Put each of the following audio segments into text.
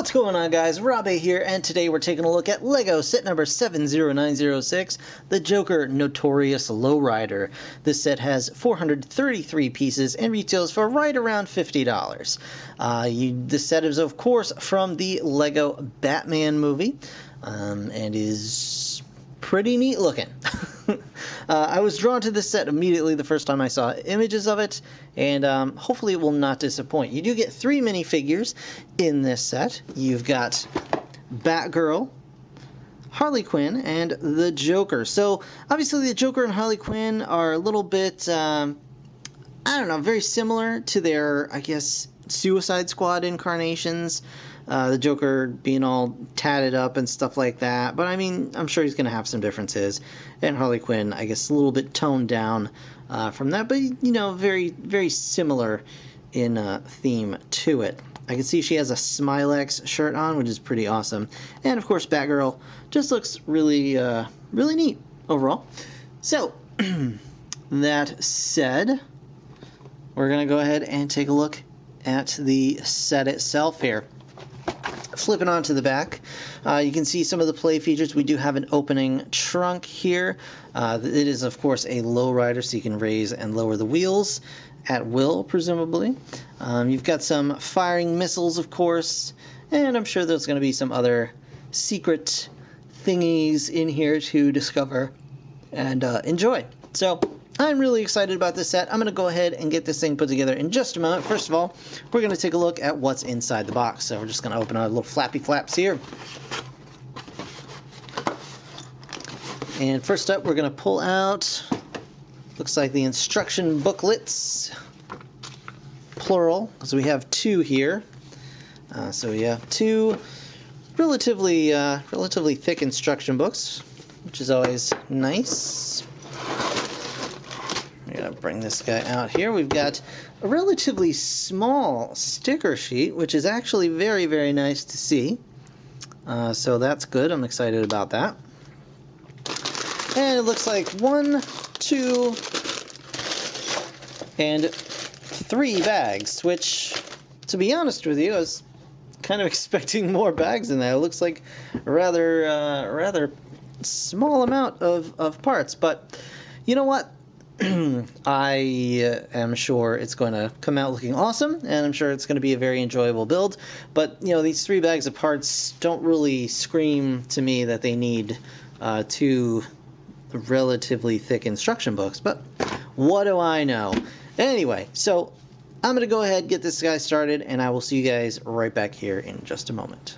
What's going on, guys? Rob A here, and today we're taking a look at LEGO set number 70906, the Joker Notorious Lowrider. This set has 433 pieces and retails for right around $50. This set is, of course, from the LEGO Batman movie, and is pretty neat looking. I was drawn to this set immediately the first time I saw images of it, and hopefully it will not disappoint. You do get 3 minifigures in this set. You've got Batgirl, Harley Quinn, and the Joker. So obviously the Joker and Harley Quinn are a little bit, I don't know, very similar to their, I guess, Suicide Squad incarnations. The Joker being all tatted up and stuff like that. But I mean, I'm sure he's going to have some differences. And Harley Quinn, I guess, a little bit toned down from that. But, you know, very, very similar in theme to it. I can see she has a Smilex shirt on, which is pretty awesome. And, of course, Batgirl just looks really, really neat overall. So, that said, we're going to go ahead and take a look at the set itself here. Flipping onto the back, you can see some of the play features. We do have an opening trunk here. It is, of course, a lowrider, so you can raise and lower the wheels at will, presumably. You've got some firing missiles, of course, and I'm sure there's going to be some other secret thingies in here to discover and enjoy. So I'm really excited about this set. I'm going to go ahead and get this thing put together in just a moment. First of all, we're going to take a look at what's inside the box. So we're just going to open our little flappy flaps here. And first up, we're going to pull out, looks like the instruction booklets, plural, because we have 2 here. So we have 2 relatively thick instruction books, which is always nice. Bring this guy out here. We've got a relatively small sticker sheet, which is actually very, very nice to see. So that's good. I'm excited about that. And it looks like 1, 2, and 3 bags, which, to be honest with you, I was kind of expecting more bags than that. It looks like a rather small amount of parts, but you know what? I am sure it's going to come out looking awesome, and I'm sure it's going to be a very enjoyable build. But, you know, these 3 bags of parts don't really scream to me that they need 2 relatively thick instruction books. But what do I know? Anyway, so I'm going to go ahead and get this guy started, and I will see you guys right back here in just a moment.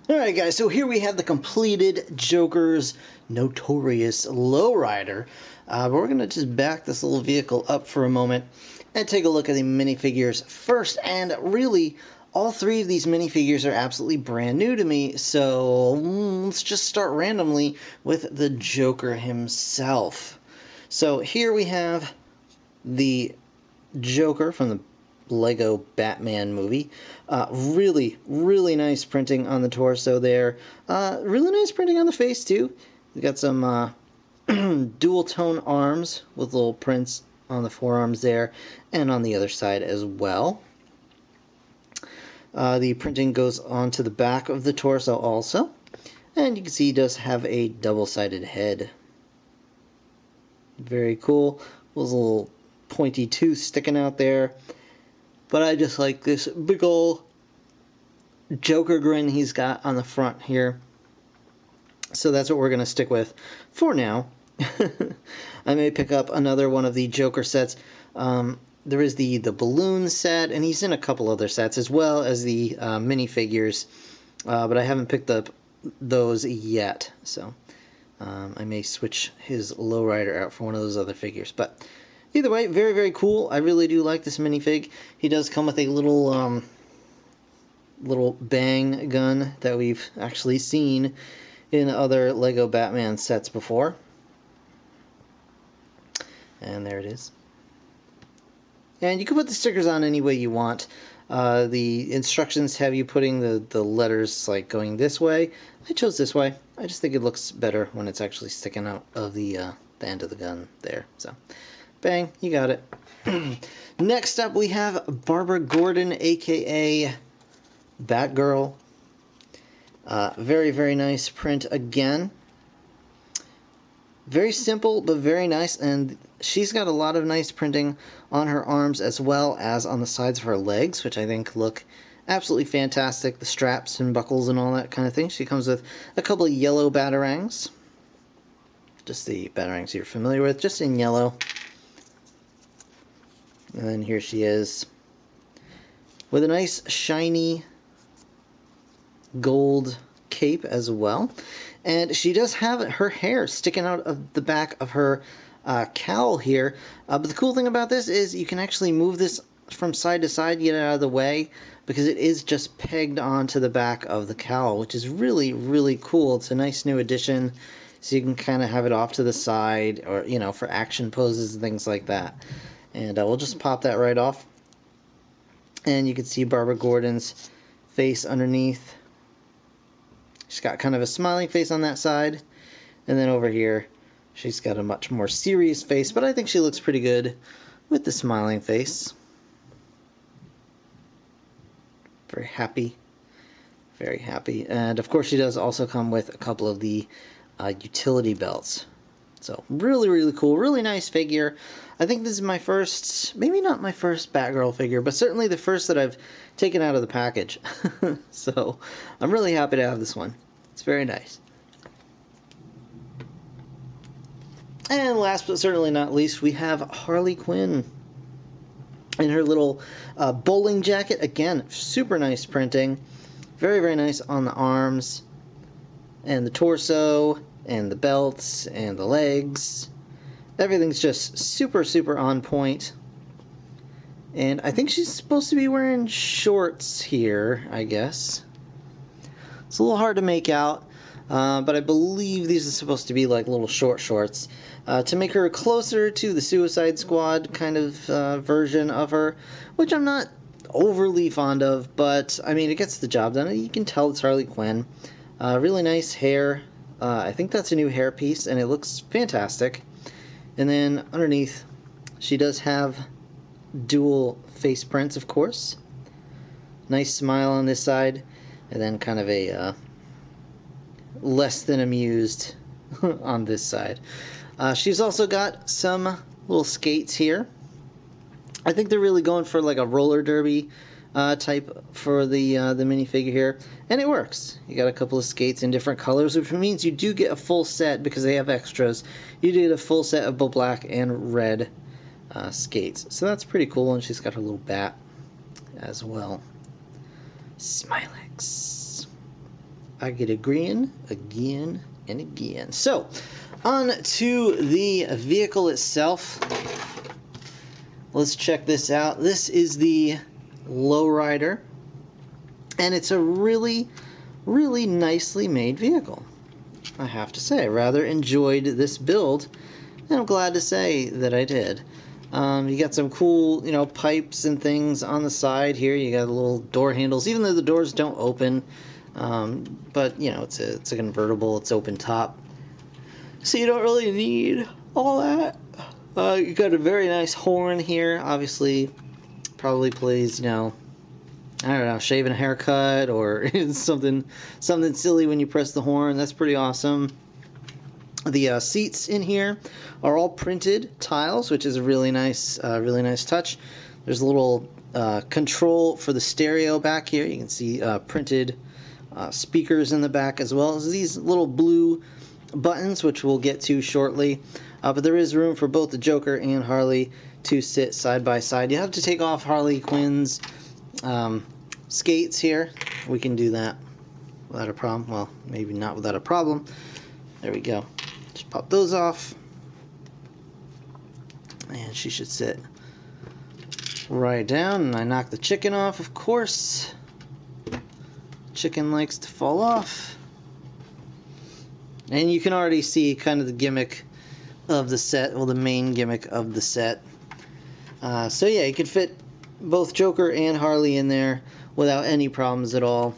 Alright guys, so here we have the completed Joker's Notorious Lowrider. But we're going to just back this little vehicle up for a moment and take a look at the minifigures first. And really, all 3 of these minifigures are absolutely brand new to me. So let's just start randomly with the Joker himself. So here we have the Joker from the LEGO Batman movie. Really, really nice printing on the torso there. Really nice printing on the face too. We got some dual tone arms with little prints on the forearms there and on the other side as well. The printing goes onto the back of the torso also, and you can see he does have a double-sided head. Very cool. Those little pointy tooth sticking out there. But I just like this big ol' Joker grin he's got on the front here. So that's what we're going to stick with for now. I may pick up another one of the Joker sets. There is the balloon set, and he's in a couple other sets, as well as the minifigures. But I haven't picked up those yet. So I may switch his lowrider out for one of those other figures. But either way, very, very cool. I really do like this minifig. He does come with a little bang gun that we've actually seen in other LEGO Batman sets before. And there it is. And you can put the stickers on any way you want. The instructions have you putting the letters like going this way. I chose this way. I just think it looks better when it's actually sticking out of the end of the gun there. So, bang, you got it. Next up we have Barbara Gordon, aka Batgirl. Very, very nice print again. Very simple, but very nice, and she's got a lot of nice printing on her arms as well as on the sides of her legs, which I think look absolutely fantastic. The straps and buckles and all that kind of thing. She comes with a couple of yellow batarangs. Just the batarangs you're familiar with, just in yellow. And then here she is with a nice shiny gold cape as well. And she does have her hair sticking out of the back of her cowl here. But the cool thing about this is you can actually move this from side to side, get it out of the way, because it is just pegged onto the back of the cowl, which is really, really cool. It's a nice new addition, so you can kind of have it off to the side, or, you know, for action poses and things like that. And we'll just pop that right off. And you can see Barbara Gordon's face underneath. She's got kind of a smiling face on that side. And then over here, she's got a much more serious face, but I think she looks pretty good with the smiling face. Very happy. Very happy. And of course she does also come with a couple of the utility belts. So really, really cool. Really nice figure. I think this is my first, maybe not my first Batgirl figure, but certainly the first that I've taken out of the package. So I'm really happy to have this one. It's very nice. And last but certainly not least, we have Harley Quinn in her little bowling jacket. Again, super nice printing. Very, very nice on the arms and the torso and the belts and the legs. Everything's just super, super on point. And I think she's supposed to be wearing shorts here, I guess. It's a little hard to make out, but I believe these are supposed to be like little short shorts. To make her closer to the Suicide Squad kind of version of her, which I'm not overly fond of, but I mean, it gets the job done. You can tell it's Harley Quinn. Really nice hair. I think that's a new hair piece, and it looks fantastic. And then underneath, she does have dual face prints, of course. Nice smile on this side, and then kind of a less than amused on this side. She's also got some little skates here. I think they're really going for like a roller derby type for the minifigure here, and it works. You got a couple of skates in different colors, which means you do get a full set because they have extras. You do get a full set of both black and red skates, so that's pretty cool. And she's got her little bat as well. Smilex. I get agreeing again and again. So on to the vehicle itself. Let's check this out. This is the Lowrider, and it's a really, really nicely made vehicle. I have to say, I rather enjoyed this build, and I'm glad to say that I did. You got some cool, you know, pipes and things on the side here. You got little door handles, even though the doors don't open. But you know, it's a convertible. It's open top, so you don't really need all that. You got a very nice horn here. Obviously, probably plays, you know, I don't know, shaving a haircut or something silly when you press the horn. That's pretty awesome. The seats in here are all printed tiles, which is a really nice touch. There's a little control for the stereo back here. You can see printed speakers in the back, as well as these little blue buttons, which we'll get to shortly. But there is room for both the Joker and Harley to sit side by side. You have to take off Harley Quinn's skates here. We can do that without a problem. Well, maybe not without a problem. There we go. Just pop those off. And she should sit right down. And I knock the chicken off, of course. Chicken likes to fall off. And you can already see kind of the gimmick of the set, well, the main gimmick of the set. So yeah, you could fit both Joker and Harley in there without any problems at all.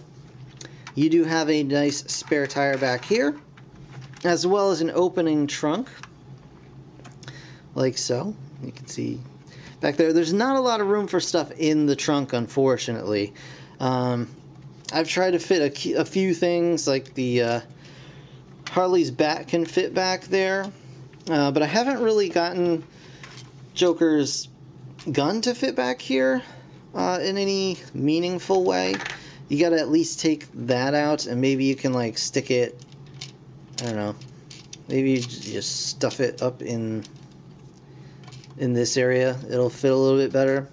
You do have a nice spare tire back here, as well as an opening trunk, like so. You can see back there. There's not a lot of room for stuff in the trunk, unfortunately. I've tried to fit a few things, like the Harley's bat can fit back there, but I haven't really gotten Joker's gun to fit back here in any meaningful way. You gotta at least take that out, and maybe you can like stick it, I don't know, maybe you just stuff it up in this area. It'll fit a little bit better.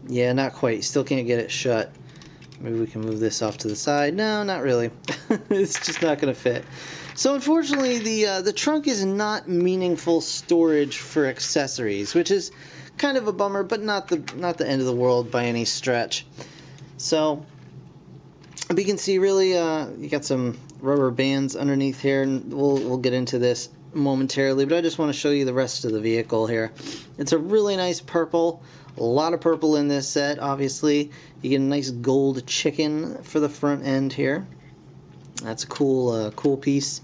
Yeah, not quite. Still can't get it shut. Maybe we can move this off to the side. No, not really. It's just not going to fit. So unfortunately, the trunk is not meaningful storage for accessories, which is kind of a bummer, but not the end of the world by any stretch. So you can see, really, you got some rubber bands underneath here, and we'll get into this momentarily, but I just want to show you the rest of the vehicle here. It's a really nice purple. A lot of purple in this set, obviously. You get a nice gold chicken for the front end here. That's a cool piece.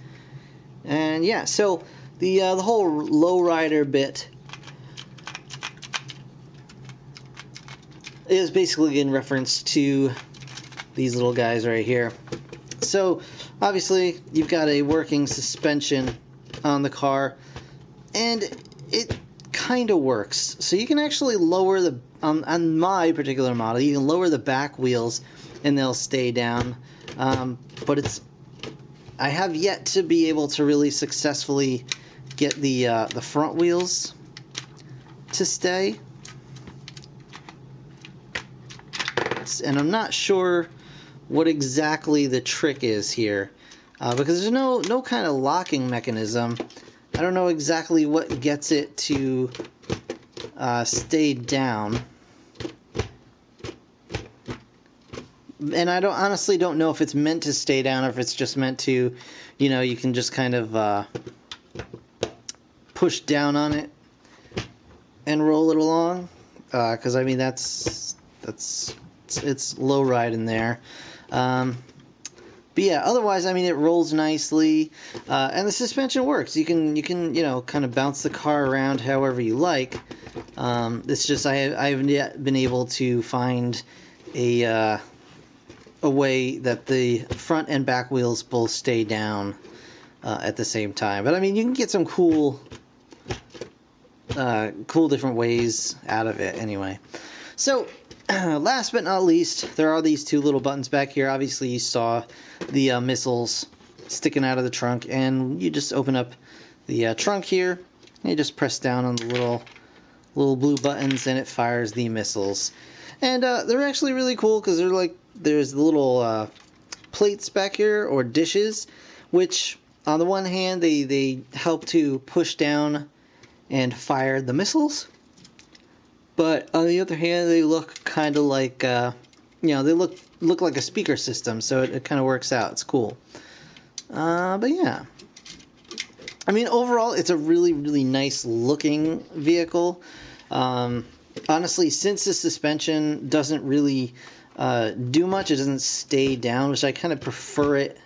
And yeah, so the whole lowrider bit is basically in reference to these little guys right here. So obviously you've got a working suspension on the car, and it kind of works. So you can actually lower the on my particular model, you can lower the back wheels and they'll stay down, but I have yet to be able to really successfully get the front wheels to stay, and I'm not sure what exactly the trick is here, because there's no kind of locking mechanism. I don't know exactly what gets it to stay down, and I honestly don't know if it's meant to stay down or if it's just meant to, you can just kind of push down on it and roll it along, because I mean it's low ride in there. But yeah, otherwise, I mean, it rolls nicely, and the suspension works. You can kind of bounce the car around however you like. It's just I haven't yet been able to find a way that the front and back wheels both stay down at the same time. But I mean, you can get some cool different ways out of it anyway. So last but not least, there are these two little buttons back here. Obviously, you saw the missiles sticking out of the trunk, and you just open up the trunk here, and you just press down on the little blue buttons, and it fires the missiles. And they're actually really cool because there's the little plates back here, or dishes, which on the one hand they help to push down and fire the missiles. But on the other hand, they look kind of like, they look like a speaker system, so it kind of works out. It's cool. But yeah, I mean, overall, it's a really, really nice looking vehicle. Honestly, since the suspension doesn't really do much, it doesn't stay down, which I kind of prefer it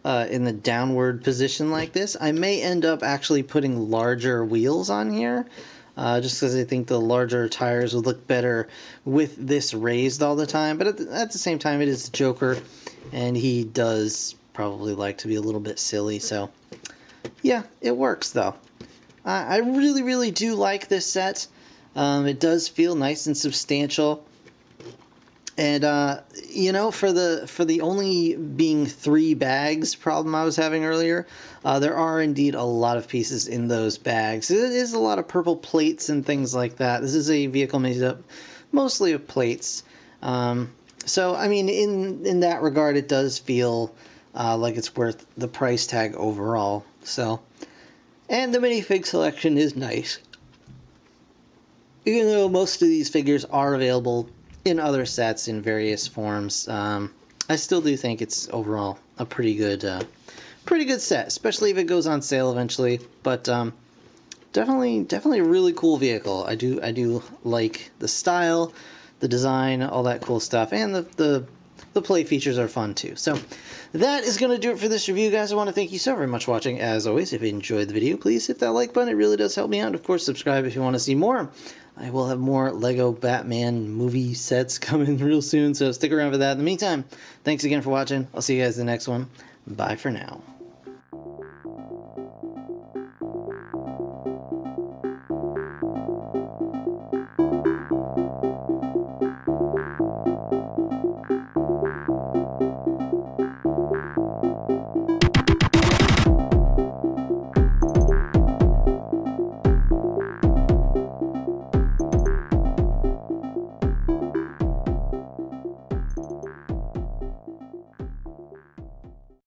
in the downward position like this. I may end up actually putting larger wheels on here. Just because I think the larger tires would look better with this raised all the time. But at the same time, it is the Joker, and he does probably like to be a little bit silly. So, yeah, it works, though. I really, really do like this set. It does feel nice and substantial. And, for the only being 3 bags problem I was having earlier, there are indeed a lot of pieces in those bags. It is a lot of purple plates and things like that. This is a vehicle made up mostly of plates. So, I mean, in that regard, it does feel like it's worth the price tag overall. So, and the minifig selection is nice. Even though most of these figures are available in other sets in various forms, I still do think it's overall a pretty good set, especially if it goes on sale eventually. But definitely a really cool vehicle. I do like the style, the design, all that cool stuff, and the play features are fun too. So that is going to do it for this review, guys. I want to thank you so very much for watching. As always, if you enjoyed the video, please hit that like button. It really does help me out. Of course, subscribe if you want to see more. I will have more Lego Batman movie sets coming real soon, so stick around for that. In the meantime, thanks again for watching. I'll see you guys in the next one. Bye for now.